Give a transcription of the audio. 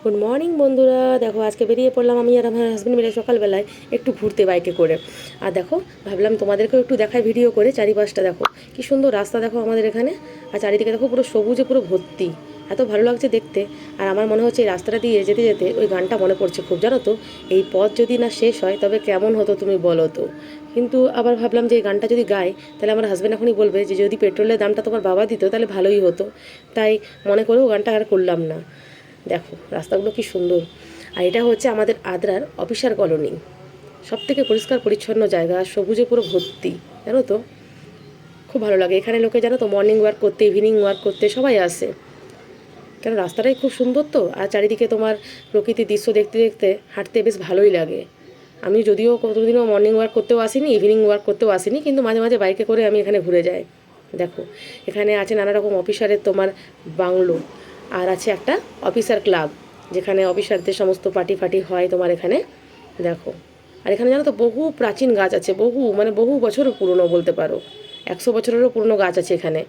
Good morning বন্ধুরা, দেখো আজকে বেরিয়ে পড়লাম আমি আর আমার হাজব্যান্ড মিলে সকালবেলায় একটু ঘুরতে বাইকে করে। আর দেখো ভাবলাম তোমাদেরকেও একটু দেখাই ভিডিও করে। চারিপাশটা দেখো কি সুন্দর রাস্তা, দেখো আমাদের এখানে। আর চারিদিকে দেখো পুরো সবুজে পুরো ভর্তি, এত ভালো লাগছে দেখতে। আর আমার মনে হচ্ছে এই রাস্তাটা দিয়ে যেতে যেতে ওই গানটা মনে পড়ছে খুব, জানো তো। এই পথ যদি না শেষ হয় তবে কেমন হতো তুমি বলো তো। কিন্তু আবার ভাবলাম যে এই গানটা যদি গাই তাহলে আমার হাজব্যান্ড এখনই বলবে যে যদি পেট্রোলের দামটা তোমার বাবা দিত তাহলে ভালোই হতো। তাই মনে করেও গানটা আর করলাম না। দেখো রাস্তাগুলো কি সুন্দর। আর এটা হচ্ছে আমাদের আদ্রার অফিসার কলোনি, সবথেকে পরিষ্কার পরিচ্ছন্ন জায়গা, সবুজে পুরো ভর্তি, জানো তো। খুব ভালো লাগে এখানে লোকে, জানো তো, মর্নিং ওয়াক করতে, ইভিনিং ওয়াক করতে সবাই আসে। কেন রাস্তাটাই খুব সুন্দর তো, আর চারিদিকে তোমার প্রকৃতির দৃশ্য দেখতে দেখতে হাঁটতে বেশ ভালোই লাগে। আমি যদিও কোনোদিনও মর্নিং ওয়াক করতেও আসিনি, ইভিনিং ওয়াক করতেও আসিনি, কিন্তু মাঝে মাঝে বাইকে করে আমি এখানে ঘুরে যাই। দেখো এখানে আছে নানা রকম অফিসারের তোমার বাংলো, আর আছে একটা অফিসার ক্লাব, যেখানে অফিসারদের সমস্ত পার্টি ফাটি হয় তোমার এখানে। দেখো আর এখানে জানো তো বহু প্রাচীন গাছ আছে, বহু মানে বহু বছর পুরনো বলতে পারো, 100 বছরেরও পুরনো গাছ আছে এখানে।